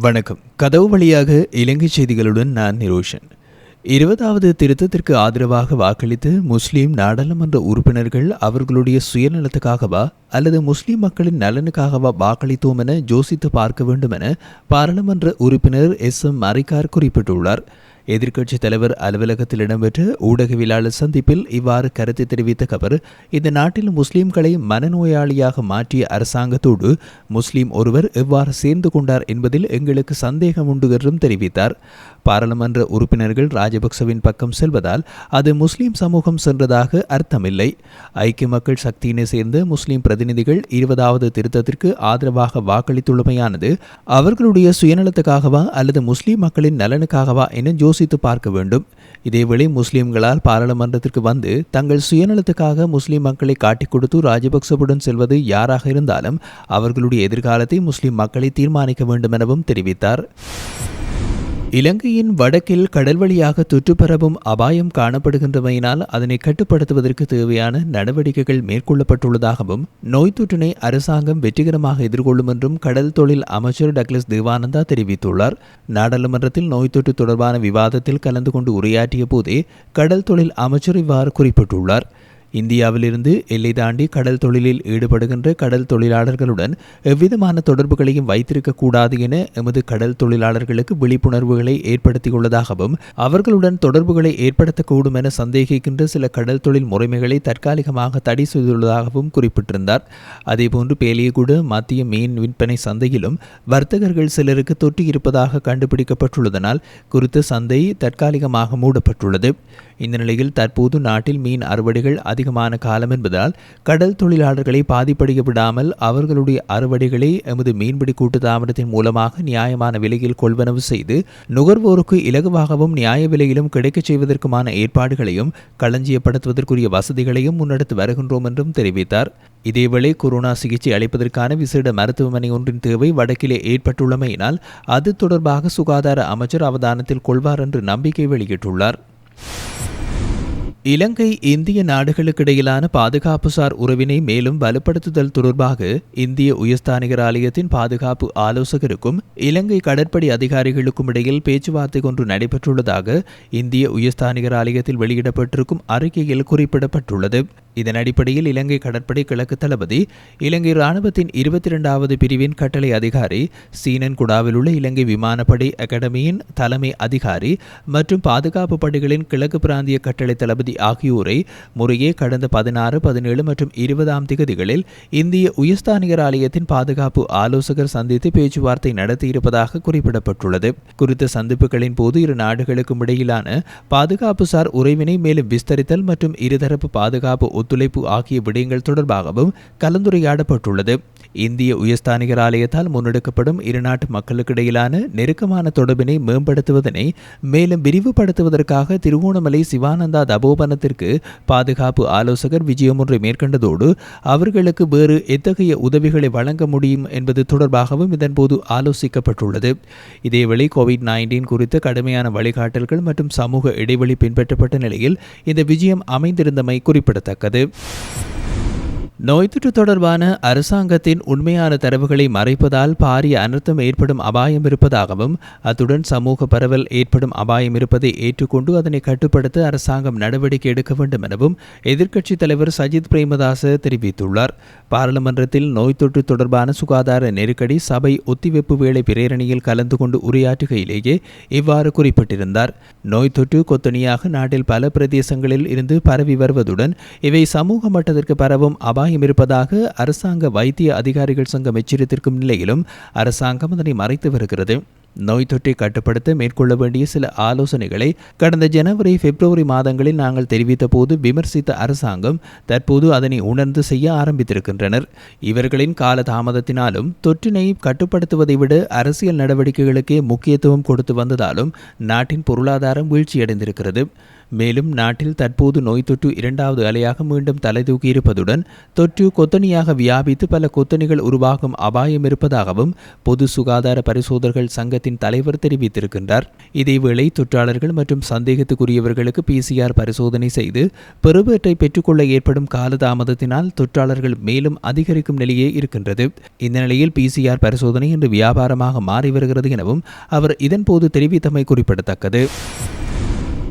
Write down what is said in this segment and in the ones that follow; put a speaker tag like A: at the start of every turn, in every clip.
A: வணக்கம். கதவு வழியாக இலங்கை செய்திகளுடன் நான் நிரோஷன். 20வது திருத்தத்திற்கு ஆதரவாக வாக்களித்து முஸ்லிம் நாடாளுமன்ற உறுப்பினர்கள் அவர்களுடைய சுயநலத்துக்காகவா அல்லது முஸ்லிம் மக்களின் நலனுக்காகவா வாக்களித்தோம் என யோசித்து பார்க்க வேண்டும் என பாராளுமன்ற உறுப்பினர் எஸ்.எம். மரிக்கார் குறிப்பிட்டுள்ளார். எதிர்க்கட்சித் தலைவர் அலுவலகத்தில் இடம்பெற்ற ஊடகவியலாளர் சந்திப்பில் இவ்வாறு கருத்து தெரிவித்த அவர், இந்த நாட்டில் முஸ்லிம்களை மனநோயாளியாக மாற்றிய அரசாங்கத்தோடு முஸ்லிம் ஒருவர் எவ்வாறு சேர்ந்து கொண்டார் என்பதில் எங்களுக்கு சந்தேகம் உண்டு என்றும் தெரிவித்தார். பாராளுமன்ற உறுப்பினர்கள் ராஜபக்சவின் பக்கம் செல்வதால் அது முஸ்லிம் சமூகம் சென்றதாக அர்த்தமில்லை. ஐக்கிய மக்கள் சக்தியினை சேர்ந்த முஸ்லிம் பிரதிநிதிகள் 20வது திருத்தத்திற்கு ஆதரவாக வாக்களித்துள்ளமையானது அவர்களுடைய சுயநலத்துக்காகவா அல்லது முஸ்லிம் மக்களின் நலனுக்காகவா என யோசித்து பார்க்க வேண்டும். இதேவேளை முஸ்லிம்களால் பாராளுமன்றத்திற்கு வந்து தங்கள் சுயநலத்துக்காக முஸ்லிம் மக்களை காட்டிக் கொடுத்து ராஜபக்சவுடன் செல்வது யாராக இருந்தாலும் அவர்களுடைய எதிர்காலத்தை முஸ்லிம் மக்களை தீர்மானிக்க வேண்டும் எனவும் தெரிவித்தார். இலங்கையின் வடக்கில் கடல் வழியாக தொற்று பரவும் அபாயம் காணப்படுகின்றமையினால் அதனை கட்டுப்படுத்துவதற்கு தேவையான நடவடிக்கைகள் மேற்கொள்ளப்பட்டுள்ளதாகவும் நோய் தொற்றினை அரசாங்கம் வெற்றிகரமாக எதிர்கொள்ளும் என்றும் கடல் தொழில் அமைச்சர் டக்ளஸ் தேவானந்தா தெரிவித்துள்ளார். நாடாளுமன்றத்தில் நோய் தொற்று தொடர்பான விவாதத்தில் கலந்து கொண்டு உரையாற்றிய போதே கடல் தொழில் அமைச்சர் இவ்வாறு குறிப்பிட்டுள்ளார். இந்தியாவிலிருந்து எல்லை தாண்டி கடல் தொழிலில் ஈடுபடுகின்ற கடல் தொழிலாளர்களுடன் எவ்விதமான தொடர்புகளையும் வைத்திருக்கக்கூடாது என எமது கடல் தொழிலாளர்களுக்கு விழிப்புணர்வுகளை ஏற்படுத்தியுள்ளதாகவும் அவர்களுடன் தொடர்புகளை ஏற்படுத்தக்கூடும் என சந்தேகிக்கின்ற சில கடல் தொழில் முறைமைகளை தற்காலிகமாக தடை செய்துள்ளதாகவும் குறிப்பிட்டிருந்தார். அதேபோன்று பேலியகுட மத்திய மீன் விற்பனை சந்தையிலும் வர்த்தகர்கள் சிலருக்கு தொற்று இருப்பதாக கண்டுபிடிக்கப்பட்டுள்ளதனால் குறித்த சந்தை தற்காலிகமாக மூடப்பட்டுள்ளது. இந்த நிலையில் தற்போது நாட்டில் மீன் அறுவடைகள் அதிகமான காலம் என்பதால் கடல் தொழிலாளர்களை பாதிப்படைய விடாமல் அவர்களுடைய அறுவடைகளை எமது மீன்பிடி கூட்டு தாமதத்தின் மூலமாக நியாயமான விலையில் கொள்வனவு செய்து நுகர்வோருக்கு இலகுவாகவும் நியாய விலையிலும் கிடைக்கச் செய்வதற்குமான ஏற்பாடுகளையும் களஞ்சியப்படுத்துவதற்குரிய வசதிகளையும் முன்னெடுத்து வருகின்றோம் என்றும் தெரிவித்தார். இதேவேளை கொரோனா சிகிச்சை அளிப்பதற்கான விசேட மருத்துவமனை ஒன்றின் தேவை வடக்கிலே ஏற்பட்டுள்ளமையினால் அது தொடர்பாக சுகாதார அமைச்சர் அவதானத்தில் கொள்வார் என்று நம்பிக்கை வெளியிட்டுள்ளார். இலங்கை இந்திய நாடுகளுக்கிடையிலான பாதுகாப்புசார் உறவினை மேலும் வலுப்படுத்துதல் தொடர்பாக இந்திய உயர்ஸ்தானிகர் ஆலயத்தின் பாதுகாப்பு ஆலோசகருக்கும் இலங்கை கடற்படை அதிகாரிகளுக்கும் இடையில் பேச்சுவார்த்தை ஒன்று நடைபெற்றுள்ளதாக இந்திய உயர்ஸ்தானிகர் ஆலயத்தில் வெளியிடப்பட்டிருக்கும் அறிக்கையில் குறிப்பிடப்பட்டுள்ளது. இதன் அடிப்படையில் இலங்கை கடற்படை கிழக்கு தளபதி இலங்கை இராணுவத்தின் 22வது பிரிவின் கட்டளை அதிகாரி சீனன்குடாவில் உள்ள இலங்கை விமானப்படை அகாடமியின் தலைமை அதிகாரி மற்றும் பாதுகாப்பு படைகளின் கிழக்கு பிராந்திய கட்டளை தளபதி ஆகியோரை முறையே கடந்த 16, 17 மற்றும் 20ஆம் திகதிகளில் இந்திய உயர்ஸ்தானிகர் ஆலயத்தின் பாதுகாப்பு ஆலோசகர் சந்தித்து பேச்சுவார்த்தை நடத்தியிருப்பதாக குறிப்பிடப்பட்டுள்ளது. குறித்த சந்திப்புகளின் போது இரு நாடுகளுக்கும் இடையிலான பாதுகாப்புசார் உறவினை மேலும் விஸ்தரித்தல் மற்றும் இருதரப்பு பாதுகாப்பு ஒத்துழைப்பு ஆகிய விடயங்கள் தொடர்பாகவும் கலந்துரையாடப்பட்டுள்ளது. இந்திய உயர்ஸ்தானிகர் ஆலயத்தால் முன்னெடுக்கப்படும் இருநாட்டு மக்களுக்கிடையிலான நெருக்கமான தொடர்பினை மேம்படுத்துவதனை மேலும் விரிவுபடுத்துவதற்காக திருகோணமலை சிவானந்தா தபோவனத்திற்கு பாதுகாப்பு ஆலோசகர் விஜயம் ஒன்றை மேற்கொண்டதோடு அவர்களுக்கு வேறு எத்தகைய உதவிகளை வழங்க முடியும் என்பது தொடர்பாகவும் இதன்போது ஆலோசிக்கப்பட்டுள்ளது. இதேவேளை கோவிட்-19 குறித்த கடுமையான வழிகாட்டல்கள் மற்றும் சமூக இடைவெளி பின்பற்றப்பட்ட நிலையில் இந்த விஜயம் அமைந்திருந்தமை குறிப்பிடத்தக்கது. நோய் தொற்று தொடர்பான அரசாங்கத்தின் உண்மையான தரவுகளை மறைப்பதால் பாரிய அனர்த்தம் ஏற்படும் அபாயம் இருப்பதாகவும் அத்துடன் சமூக பரவல் ஏற்படும் அபாயம் இருப்பதை ஏற்றுக்கொண்டு அதனை கட்டுப்படுத்த அரசாங்கம் நடவடிக்கை எடுக்க வேண்டும் எனவும் எதிர்க்கட்சித் தலைவர் சஜித் பிரேமதாச தெரிவித்துள்ளார். பாராளுமன்றத்தில் நோய் தொற்று தொடர்பான சுகாதார நெருக்கடி சபை ஒத்திவைப்பு வேளை பிரேரணியில் கலந்து கொண்டு உரையாற்றுகையிலேயே இவ்வாறு குறிப்பிட்டிருந்தார். நோய் தொற்று கொத்தணியாக நாட்டில் பல பிரதேசங்களில் இருந்து பரவி வருவதுடன் இவை சமூக மட்டத்திற்கு பரவும் அபாயம் இருப்பதாக அரசாங்க வைத்திய அதிகாரிகள் சங்கம் எச்சரித்திருக்கும் நிலையிலும் அரசாங்கம் அதனை மறைத்து வருகிறது. நோய் தொற்றை கட்டுப்படுத்த மேற்கொள்ள வேண்டிய சில ஆலோசனைகளை கடந்த ஜனவரி, பிப்ரவரி மாதங்களில் நாங்கள் தெரிவித்த போது விமர்சித்த அரசாங்கம் தற்போது அதனை உணர்ந்து செய்ய ஆரம்பித்திருக்கின்றனர். இவர்களின் கால தாமதத்தினாலும் தொற்றினை கட்டுப்படுத்துவதை விட அரசியல் நடவடிக்கைகளுக்கே முக்கியத்துவம் கொடுத்து வந்ததாலும் நாட்டின் பொருளாதாரம் வீழ்ச்சியடைந்திருக்கிறது. மேலும் நாட்டில் தற்போது நோய் தொற்று இரண்டாவது அலையாக மீண்டும் தலைதூக்கி இருப்பதுடன் தொற்று கொத்தணியாக வியாபித்து பல கொத்தணிகள் உருவாகும் அபாயம் இருப்பதாகவும் பொது சுகாதார பரிசோதகர்கள் சங்கத்தின் தலைவர் தெரிவித்திருக்கின்றார். இதேவேளை தொற்றாளர்கள் மற்றும் சந்தேகத்துக்குரியவர்களுக்கு PCR பரிசோதனை செய்து பெறுபேற்றை பெற்றுக்கொள்ள ஏற்படும் காலதாமதத்தினால் தொற்றாளர்கள் மேலும் அதிகரிக்கும் நிலையே இருக்கின்றது. இந்த நிலையில் PCR பரிசோதனை இன்று வியாபாரமாக மாறி வருகிறது எனவும் அவர் இதன்போது தெரிவித்தமை குறிப்பிடத்தக்கது.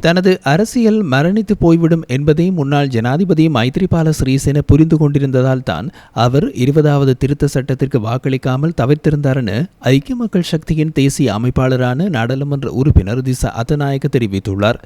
A: தனது அரசியல் மரணித்து போய்விடும் என்பதை முன்னாள் ஜனாதிபதி மைத்ரிபால சிறிசேன புரிந்து கொண்டிருந்ததால் தான் அவர் 20வது திருத்த சட்டத்திற்கு வாக்களிக்காமல் தவிர்த்திருந்தார் என ஐக்கிய மக்கள் சக்தியின் தேசிய அமைப்பாளரான நாடாளுமன்ற உறுப்பினர் திசா அத்தநாயக்க தெரிவித்துள்ளார்.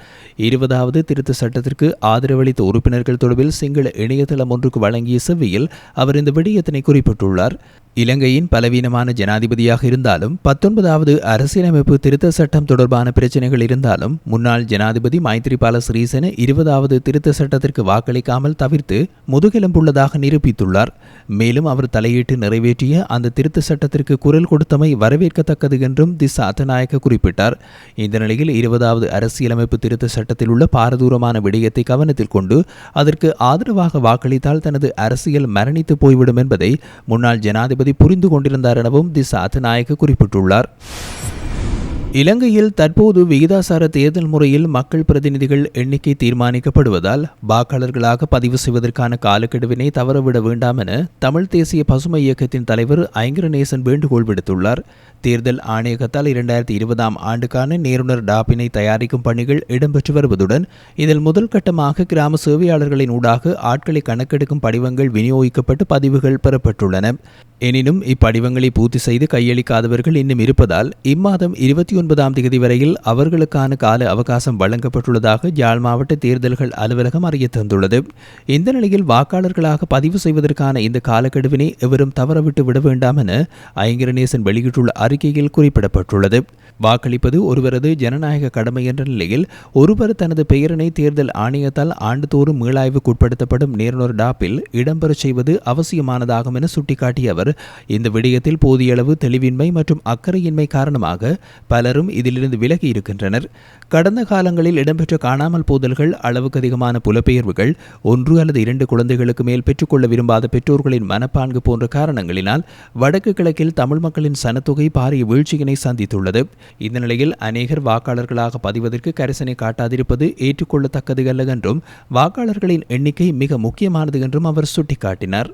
A: 20வது திருத்த சட்டத்திற்கு ஆதரவளித்த உறுப்பினர்கள் தொடர்பில் சிங்கள இணையதளம் ஒன்றுக்கு வழங்கிய செவ்வியில் அவர் இந்த விடயத்தினை குறிப்பிட்டுள்ளார். இலங்கையின் பலவீனமான ஜனாதிபதியாக இருந்தாலும் 19வது அரசியலமைப்பு திருத்த சட்டம் தொடர்பான பிரச்சனைகள் இருந்தாலும் முன்னாள் ஜனாதிபதி மைத்ரிபால சிறிசேன 20வது திருத்த சட்டத்திற்கு வாக்களிக்காமல் தவிர்த்து முதுகெலும்புள்ளதாக நிரூபித்துள்ளார். மேலும் அவர் தலையிட்டு நிறைவேற்றிய அந்த திருத்த சட்டத்திற்கு குரல் கொடுத்தமை வரவேற்கத்தக்கது என்றும் திசா அத்தநாயக்க குறிப்பிட்டார். இந்த நிலையில் 20வது அரசியலமைப்பு திருத்த சட்டத்தில் உள்ள பாரதூரமான விடயத்தை கவனத்தில் கொண்டு அதற்கு ஆதரவாக வாக்களித்தால் தனது அரசியல் மரணித்து போய்விடும் என்பதை முன்னாள் ஜனாதிபதி புரிந்து கொண்டிருந்தார் எனவும் திசா அத்தநாயக்க குறிப்பிட்டுள்ளார். இலங்கையில் தற்போது விகிதாசார தேர்தல் முறையில் மக்கள் பிரதிநிதிகள் எண்ணிக்கை தீர்மானிக்கப்படுவதால் வாக்காளர்களாக பதிவு செய்வதற்கான காலக்கெடுவினை தவறவிட வேண்டாம் என தமிழ் தேசிய பசுமை இயக்கத்தின் தலைவர் ஐங்கரநேசன் வேண்டுகோள் விடுத்துள்ளார். தேர்தல் ஆணையகத்தால் 2020ஆம் ஆண்டுக்கான நேருனர் டாப்பினை தயாரிக்கும் பணிகள் இடம்பெற்று வருவதுடன் இதில் முதல் கட்டமாக கிராம சேவையாளர்களின் ஊடாக ஆட்களை கணக்கெடுக்கும் படிவங்கள் விநியோகிக்கப்பட்டு பதிவுகள் பெறப்பட்டுள்ளன. எனினும் இப்படிவங்களை பூர்த்தி செய்து கையளிக்காதவர்கள் இன்னும் இருப்பதால் இம்மாதம் 29ஆம் தேதி வரையில் அவர்களுக்கான கால அவகாசம் வழங்கப்பட்டுள்ளதாக யாழ் மாவட்ட தேர்தல்கள் அலுவலகம் அறிய தந்துள்ளது. இந்த நிலையில் வாக்காளர்களாக பதிவு செய்வதற்கான இந்த காலக்கெடுவினை எவரும் தவறவிட்டு விட வேண்டாம் என ஐங்கரநேசன் வெளியிட்டுள்ள அறிக்கையில் குறிப்பிடப்பட்டுள்ளது. வாக்களிப்பது ஒருவரது ஜனநாயக கடமை என்ற நிலையில் ஒருவர் தனது பெயரினை தேர்தல் ஆணையத்தால் ஆண்டுதோறும் மீளாய்வுக்கு உட்படுத்தப்படும் நேருனர் டாப்பில் இடம்பெறச் செய்வது அவசியமானதாகும் என சுட்டிக்காட்டிய அவர் இந்த விடயத்தில் போதிய அளவு தெளிவின்மை மற்றும் அக்கறையின்மை காரணமாக பலரும் இதிலிருந்து விலகி இருக்கின்றனர். கடந்த காலங்களில் இடம்பெற்ற காணாமல் போதல்கள், அளவுக்கு அதிகமான புலப்பெயர்வுகள், 1 அல்லது 2 குழந்தைகளுக்கு மேல் பெற்றுக்கொள்ள விரும்பாத பெற்றோர்களின் மனப்பான்கு போன்ற காரணங்களினால் வடக்கு கிழக்கில் தமிழ் மக்களின் சனத்தொகை பாரிய வீழ்ச்சியினை சந்தித்துள்ளது. இந்த நிலையில் அநேகர் வாக்காளர்களாக பதிவதற்கு கரிசனை காட்டாதிருப்பது ஏற்றுக்கொள்ளத்தக்கது அல்ல என்றும் வாக்காளர்களின் எண்ணிக்கை மிக முக்கியமானது என்றும் அவர் சுட்டிக்காட்டினார்.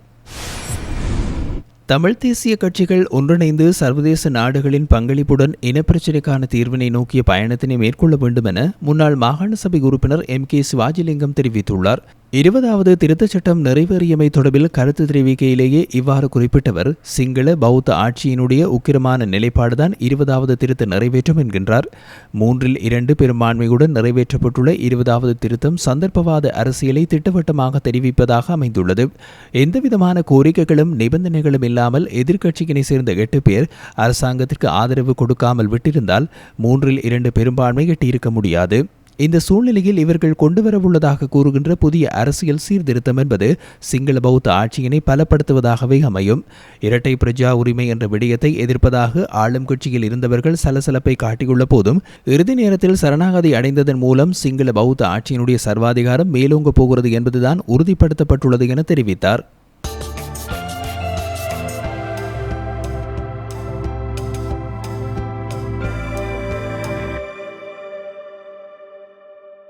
A: தமிழ் தேசிய கட்சிகள் ஒன்றிணைந்து சர்வதேச நாடுகளின் பங்களிப்புடன் இனப்பிரச்சினைக்கான தீர்வினை நோக்கிய பயணத்தினை மேற்கொள்ள வேண்டும் என முன்னாள் மாகாண சபை உறுப்பினர் MK சிவாஜிலிங்கம் தெரிவித்துள்ளார். 20வது திருத்தச் சட்டம் நிறைவேறியமை தொடர்பில் கருத்து தெரிவிக்கையிலேயே இவ்வாறு குறிப்பிட்டவர், சிங்கள பௌத்த ஆட்சியினுடைய உக்கிரமான நிலைப்பாடுதான் 20வது திருத்த நிறைவேற்றம் என்கின்றார். 3/2 பெரும்பான்மையுடன் நிறைவேற்றப்பட்டுள்ள 20வது திருத்தம் சந்தர்ப்பவாத அரசியலை திட்டவட்டமாக தெரிவிப்பதாக அமைந்துள்ளது. எந்தவிதமான கோரிக்கைகளும் நிபந்தனைகளும் இல்லாமல் எதிர்க்கட்சியினை சேர்ந்த 8 பேர் அரசாங்கத்திற்கு ஆதரவு கொடுக்காமல் விட்டிருந்தால் 3/2 பெரும்பான்மை எட்டியிருக்க முடியாது. இந்த சூழ்நிலையில் இவர்கள் கொண்டுவரவுள்ளதாக கூறுகின்ற புதிய அரசியல் சீர்திருத்தம் என்பது சிங்கள பௌத்த ஆட்சியினை பலப்படுத்துவதாகவே அமையும். இரட்டை பிரஜா உரிமை என்ற விடயத்தை எதிர்ப்பதாக ஆளும் கட்சியில் இருந்தவர்கள் சலசலப்பை காட்டியுள்ள போதும் இறுதி நேரத்தில் சரணாகதி அடைந்ததன் மூலம் சிங்கள பௌத்த ஆட்சியினுடைய சர்வாதிகாரம் மேலோங்க போகிறது என்பதுதான் உறுதிப்படுத்தப்பட்டுள்ளது என தெரிவித்தார்.